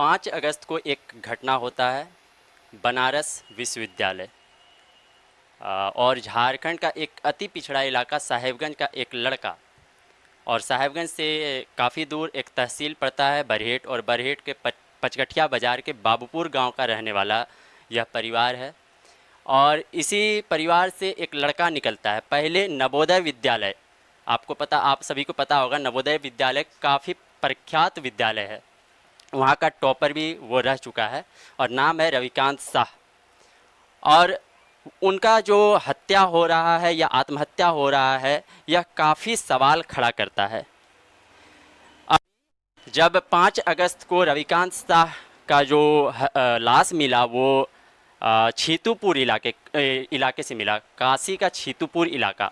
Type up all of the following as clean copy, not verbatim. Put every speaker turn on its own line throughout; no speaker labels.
5 अगस्त को एक घटना होता है बनारस विश्वविद्यालय और झारखंड का एक अति पिछड़ा इलाका साहेबगंज का एक लड़का और साहेबगंज से काफ़ी दूर एक तहसील पड़ता है बरहेट और बरहेट के पचगठिया बाज़ार के बाबूपुर गांव का रहने वाला यह परिवार है। और इसी परिवार से एक लड़का निकलता है। पहले नवोदय विद्यालय, आपको पता, आप सभी को पता होगा, नवोदय विद्यालय काफ़ी प्रख्यात विद्यालय है, वहाँ का टॉपर भी वो रह चुका है और नाम है रविकांत शाह। और उनका जो हत्या हो रहा है या आत्महत्या हो रहा है यह काफ़ी सवाल खड़ा करता है। जब 5 अगस्त को रविकांत शाह का जो लाश मिला वो छीतूपुर इलाके से मिला, काशी का छीतूपुर इलाका,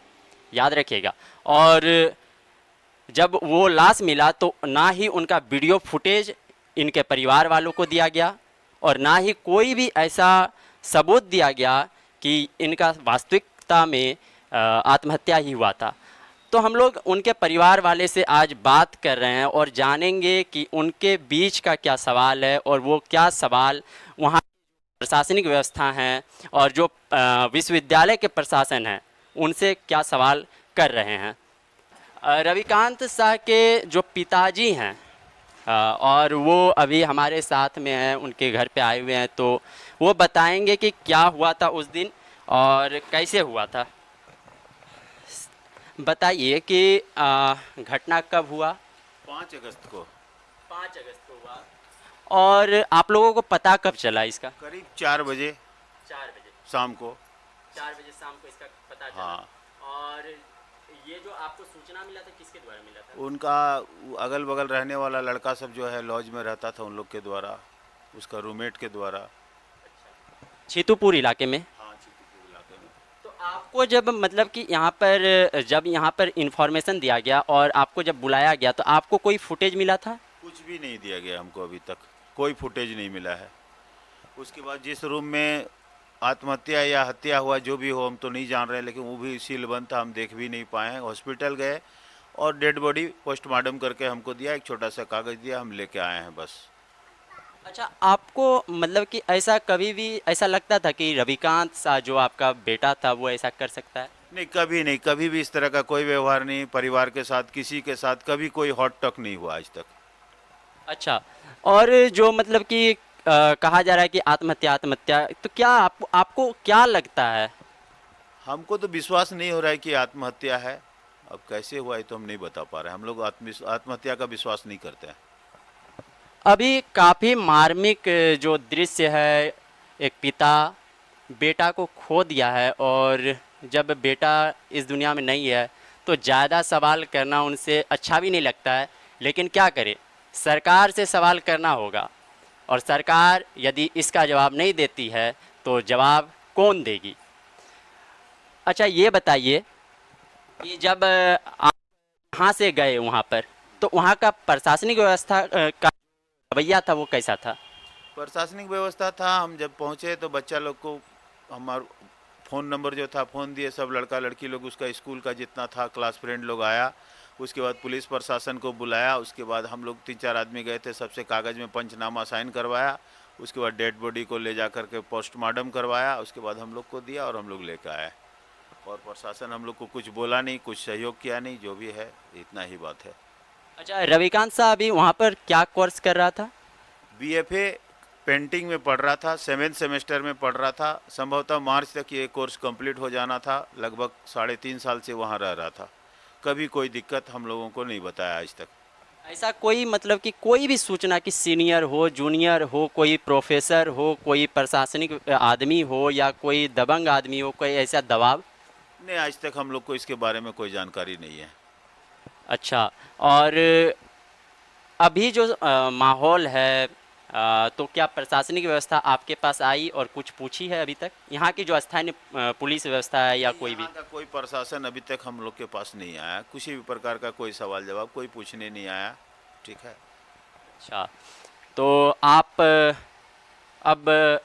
याद रखिएगा। और जब वो लाश मिला तो ना ही उनका वीडियो फुटेज इनके परिवार वालों को दिया गया और ना ही कोई भी ऐसा सबूत दिया गया कि इनका वास्तविकता में आत्महत्या ही हुआ था। तो हम लोग उनके परिवार वाले से आज बात कर रहे हैं और जानेंगे कि उनके बीच का क्या सवाल है और वो क्या सवाल वहाँ प्रशासनिक व्यवस्था हैं और जो विश्वविद्यालय के प्रशासन हैं उनसे क्या सवाल कर रहे हैं। रविकांत शाह के जो पिताजी हैं और वो अभी हमारे साथ में हैं, उनके घर पे आए हुए हैं, तो वो बताएंगे कि क्या हुआ था उस दिन और कैसे हुआ था। बताइए कि घटना कब हुआ?
5 अगस्त को।
5 अगस्त को हुआ। और आप लोगों को पता कब चला इसका?
करीब 4 बजे
4 बजे
शाम को।
4 बजे शाम को इसका पता चला।
हाँ,
और ये जो आपको सूचना मिला था किसके द्वारा मिला था?
उनका अगल बगल रहने वाला लड़का सब जो है लॉज में रहता था, उन लोग के द्वारा, उसका रूममेट के द्वारा।
छीतूपुर इलाके में।
हाँ, चित्तूर इलाके में।
तो आपको जब मतलब कि जब यहाँ पर इंफॉर्मेशन दिया गया और आपको जब बुलाया गया तो आपको कोई फुटेज मिला था?
कुछ भी नहीं दिया गया हमको, अभी तक कोई फुटेज नहीं मिला है। उसके बाद जिस रूम में आत्महत्या या हत्या हुआ, जो भी हो, हम तो नहीं जान रहे हैं, लेकिन वो भी सील बंद था, हम देख भी नहीं पाए। हॉस्पिटल गए और डेड बॉडी पोस्टमार्टम करके हमको दिया, एक छोटा सा कागज़ दिया, हम लेके आए हैं बस।
अच्छा, आपको मतलब कि ऐसा कभी भी ऐसा लगता था कि रविकांत शाह जो आपका बेटा था वो ऐसा कर सकता है?
नहीं, कभी नहीं, कभी भी इस तरह का कोई व्यवहार नहीं, परिवार के साथ, किसी के साथ कभी कोई हॉट टॉक नहीं हुआ आज तक।
अच्छा, और जो मतलब कि कहा जा रहा है कि आत्महत्या आत्महत्या, तो क्या आपको क्या लगता है?
हमको तो विश्वास नहीं हो रहा है कि आत्महत्या है। अब कैसे हुआ है तो हम नहीं बता पा रहे हैं। हम लोग आत्महत्या का विश्वास नहीं करते हैं।
अभी काफ़ी मार्मिक जो दृश्य है, एक पिता बेटा को खो दिया है और जब बेटा इस दुनिया में नहीं है तो ज़्यादा सवाल करना उनसे अच्छा भी नहीं लगता है, लेकिन क्या करें, सरकार से सवाल करना होगा और सरकार यदि इसका जवाब नहीं देती है तो जवाब कौन देगी? अच्छा, ये बताइए कि जब आप वहाँ से गए वहाँ पर, तो वहाँ का प्रशासनिक व्यवस्था का रवैया था वो कैसा था?
प्रशासनिक व्यवस्था था, हम जब पहुँचे तो बच्चा लोग को हमारा फ़ोन नंबर जो था फ़ोन दिए, सब लड़का लड़की लोग, उसका स्कूल का जितना था क्लास फ्रेंड लोग आया। उसके बाद पुलिस प्रशासन को बुलाया। उसके बाद हम लोग 3-4 आदमी गए थे, सबसे कागज़ में पंचनामा साइन करवाया। उसके बाद डेड बॉडी को ले जा करके पोस्टमार्टम करवाया। उसके बाद हम लोग को दिया और हम लोग लेकर आए। और प्रशासन हम लोग को कुछ बोला नहीं, कुछ सहयोग किया नहीं, जो भी है इतना ही बात है।
अच्छा, रविकांत साहब अभी वहाँ पर क्या कोर्स कर रहा था?
बीएफए पेंटिंग में पढ़ रहा था, 7th सेमेस्टर में पढ़ रहा था। संभवतः मार्च तक ये कोर्स कंप्लीट हो जाना था। लगभग 3.5 साल से वहाँ रह रहा था। कभी कोई दिक्कत हम लोगों को नहीं बताया आज तक।
ऐसा कोई मतलब कि कोई भी सूचना कि सीनियर हो, जूनियर हो, कोई प्रोफेसर हो, कोई प्रशासनिक आदमी हो या कोई दबंग आदमी हो, कोई ऐसा दबाव?
नहीं, आज तक हम लोग को इसके बारे में कोई जानकारी नहीं है।
अच्छा, और अभी जो माहौल है, तो क्या प्रशासनिक व्यवस्था आपके पास आई और कुछ पूछी है अभी तक? यहाँ की जो स्थानीय पुलिस व्यवस्था है या कोई भी?
यहाँ का कोई प्रशासन अभी तक हम लोग के पास नहीं आया। किसी भी प्रकार का कोई सवाल जवाब कोई पूछने नहीं आया। ठीक है।
अच्छा, तो आप अब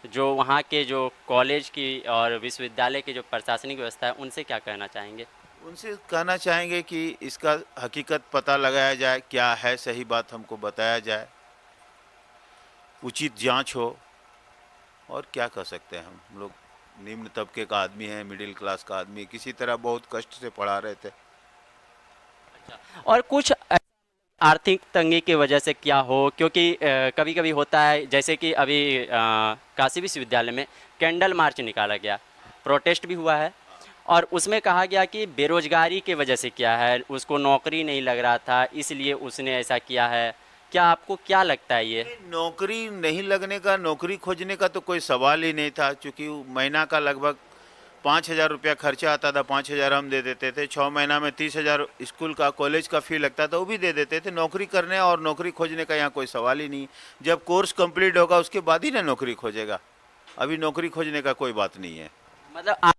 जो वहाँ के जो कॉलेज की और विश्वविद्यालय की जो प्रशासनिक व्यवस्था है उनसे क्या कहना चाहेंगे?
उनसे कहना चाहेंगे कि इसका हकीकत पता लगाया जाए, क्या है सही बात हमको बताया जाए। उचित जांच हो। और क्या कर सकते हैं हम लोग निम्न तबके का आदमी है, मिडिल क्लास का आदमी, किसी तरह बहुत कष्ट से पढ़ा रहे थे।
और कुछ आर्थिक तंगी की वजह से क्या हो, क्योंकि कभी कभी होता है जैसे कि अभी काशी विश्वविद्यालय में कैंडल मार्च निकाला गया, प्रोटेस्ट भी हुआ है, और उसमें कहा गया कि बेरोजगारी के वजह से क्या है, उसको नौकरी नहीं लग रहा था इसलिए उसने ऐसा किया है। क्या आपको क्या लगता है ये?
नौकरी नहीं लगने का, नौकरी खोजने का तो कोई सवाल ही नहीं था, क्योंकि महीना का लगभग 5,000 रुपया खर्चा आता था। 5,000 हम दे देते थे, 6 महीना में 30,000 स्कूल का कॉलेज का फी लगता था, वो भी दे देते थे। नौकरी करने और नौकरी खोजने का यहाँ कोई सवाल ही नहीं। जब कोर्स कंप्लीट होगा उसके बाद ही ना नौकरी खोजेगा, अभी नौकरी खोजने का कोई बात नहीं है।
मतलब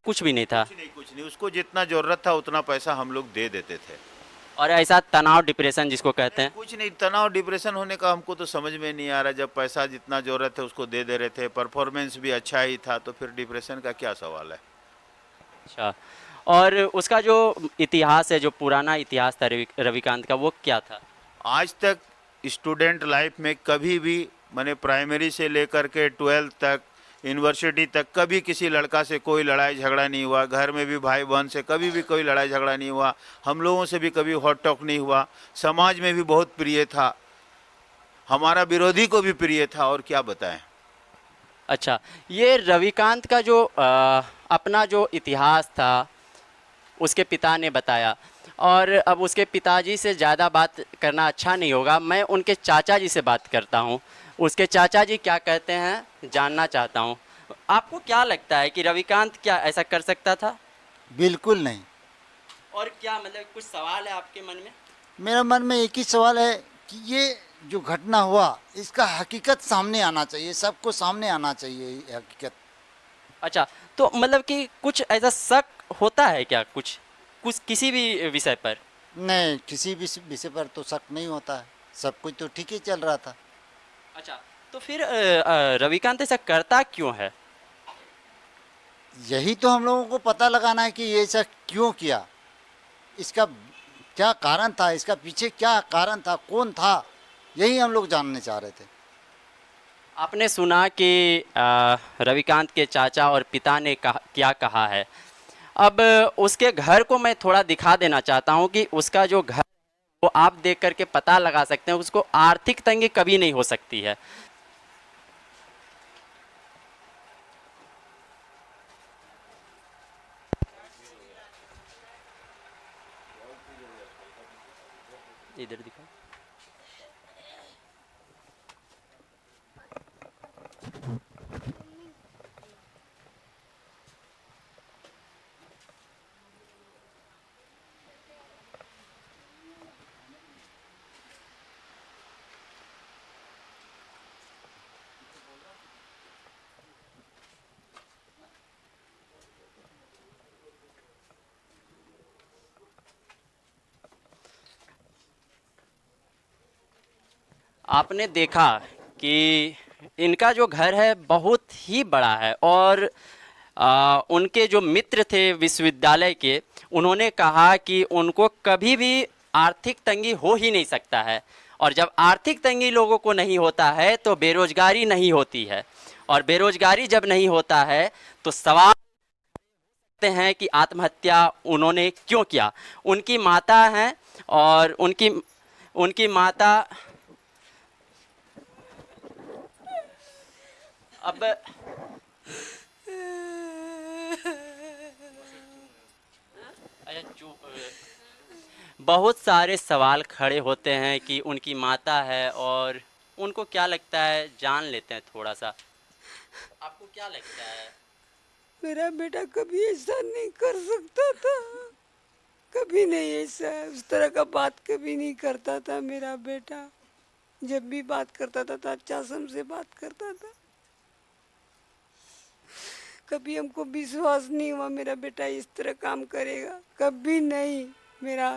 कुछ भी नहीं था?
कुछ नहीं, उसको जितना ज़रूरत था उतना पैसा हम लोग दे देते थे।
और ऐसा तनाव डिप्रेशन जिसको कहते हैं?
कुछ नहीं, तनाव डिप्रेशन होने का हमको तो समझ में नहीं आ रहा। जब पैसा जितना ज़रूरत है उसको दे दे रहे थे, परफॉर्मेंस भी अच्छा ही था, तो फिर डिप्रेशन का क्या सवाल है।
अच्छा, और उसका जो इतिहास है, जो पुराना इतिहास था रविकांत का, वो क्या था?
आज तक स्टूडेंट लाइफ में कभी भी, मैंने प्राइमरी से लेकर के 12th तक, यूनिवर्सिटी तक, कभी किसी लड़का से कोई लड़ाई झगड़ा नहीं हुआ। घर में भी भाई बहन से कभी भी कोई लड़ाई झगड़ा नहीं हुआ। हम लोगों से भी कभी हॉट टॉक नहीं हुआ। समाज में भी बहुत प्रिय था, हमारा विरोधी को भी प्रिय था, और क्या बताएं।
अच्छा, ये रविकांत का जो अपना जो इतिहास था उसके पिता ने बताया, और अब उसके पिताजी से ज़्यादा बात करना अच्छा नहीं होगा, मैं उनके चाचा जी से बात करता हूँ। उसके चाचा जी क्या कहते हैं जानना चाहता हूँ। आपको क्या लगता है कि रविकांत क्या ऐसा कर सकता था?
बिल्कुल नहीं।
और क्या मतलब कुछ सवाल है आपके मन में?
मेरा मन में एक ही सवाल है कि ये जो घटना हुआ इसका हकीकत सामने आना चाहिए, सबको सामने आना चाहिए ये हकीकत।
अच्छा, तो मतलब कि कुछ ऐसा शक होता है क्या, कुछ कुछ किसी भी विषय पर?
नहीं, किसी भी विषय पर तो शक नहीं होता है, सब कुछ तो ठीक ही चल रहा था।
अच्छा, तो फिर रविकांत ऐसा करता क्यों है?
यही तो हम लोगों को पता लगाना है कि ये ऐसा क्यों किया, इसका क्या कारण था, इसका पीछे क्या कारण था, कौन था, यही हम लोग जानने चाह रहे थे।
आपने सुना कि रविकांत के चाचा और पिता ने क्या कहा है। अब उसके घर को मैं थोड़ा दिखा देना चाहता हूँ कि उसका जो घर, वो आप देख करके पता लगा सकते हैं उसको आर्थिक तंगी कभी नहीं हो सकती है। इधर दिखाओ। आपने देखा कि इनका जो घर है बहुत ही बड़ा है, और उनके जो मित्र थे विश्वविद्यालय के, उन्होंने कहा कि उनको कभी भी आर्थिक तंगी हो ही नहीं सकता है, और जब आर्थिक तंगी लोगों को नहीं होता है तो बेरोजगारी नहीं होती है, और बेरोजगारी जब नहीं होता है तो सवाल करते हैं कि आत्महत्या उन्होंने क्यों किया। उनकी माता हैं, और उनकी उनकी माता अब बहुत सारे सवाल खड़े होते हैं कि उनकी माता है, और उनको क्या लगता है जान लेते हैं थोड़ा सा। आपको क्या लगता है?
मेरा बेटा कभी ऐसा नहीं कर सकता था, कभी नहीं, ऐसा उस तरह का बात कभी नहीं करता था मेरा बेटा। जब भी बात करता था तो अच्छा से हमसे बात करता था। कभी हमको विश्वास नहीं हुआ मेरा बेटा इस तरह काम करेगा, कभी नहीं। मेरा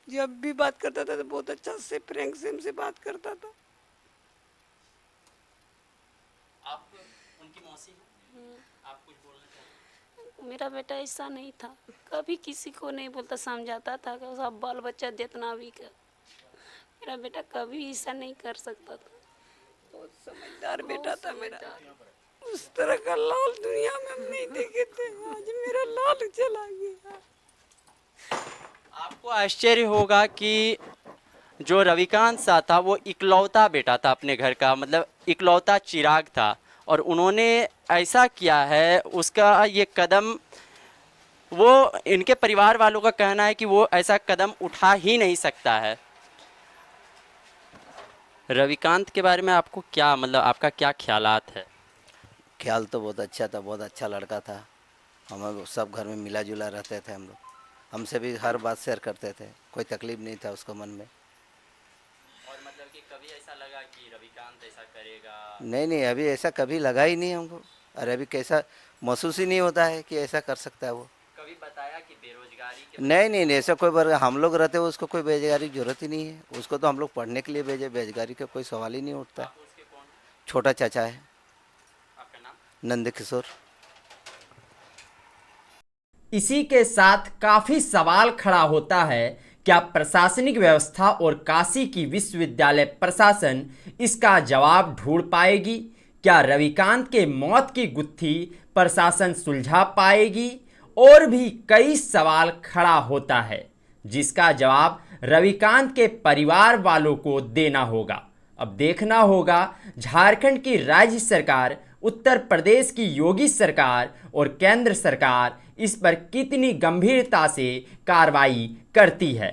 जब भी बात करता था तो बहुत अच्छा से प्रेम से हमसे बात करता था।
आप उनकी मौसी हैं, आप कुछ बोलना चाहते
मेरा बेटा ऐसा नहीं था, कभी किसी को नहीं बोलता, समझाता था कि सब बाल बच्चा जितना भी कर। मेरा बेटा कभी ऐसा नहीं कर सकता था।
बहुत समझदार बेटा था मेरा। उस तरह का लाल दुनिया में हम नहीं देखे थे। आज मेरा लाल चला गया।
आपको आश्चर्य होगा कि जो रविकांत सा था वो इकलौता बेटा था अपने घर का, मतलब इकलौता चिराग था, और उन्होंने ऐसा किया है, उसका ये कदम, वो इनके परिवार वालों का कहना है कि वो ऐसा कदम उठा ही नहीं सकता है। रविकांत के बारे में आपको क्या, मतलब आपका क्या ख्यालात है?
ख्याल तो बहुत अच्छा था, बहुत अच्छा लड़का था। हम सब घर में मिला जुला रहते थे हम लोग, हमसे भी हर बात शेयर करते थे, कोई तकलीफ नहीं था उसको मन में।
और मतलब कि कभी ऐसा लगा कि रविकांत ऐसा करेगा?
नहीं, अभी ऐसा कभी लगा ही नहीं हमको, और अभी कैसा महसूस ही नहीं होता है कि ऐसा कर सकता है वो।
कभी बताया कि बेरोजगारी के
नहीं, ऐसा कोई बार हम लोग रहते हो उसको कोई बेरोजगारी की जरूरत ही नहीं है, उसको तो हम लोग पढ़ने के लिए भेजे, बेरोजगारी का कोई सवाल ही नहीं उठता।
आप उसके कौन?
छोटा चाचा है,
आपका नाम?
नंद किशोर।
इसी के साथ काफी सवाल खड़ा होता है, क्या प्रशासनिक व्यवस्था और काशी की विश्वविद्यालय प्रशासन इसका जवाब ढूंढ पाएगी? क्या रविकांत के मौत की गुत्थी प्रशासन सुलझा पाएगी? और भी कई सवाल खड़ा होता है, जिसका जवाब रविकांत के परिवार वालों को देना होगा। अब देखना होगा झारखंड की राज्य सरकार, उत्तर प्रदेश की योगी सरकार और केंद्र सरकार इस पर कितनी गंभीरता से कार्रवाई करती है।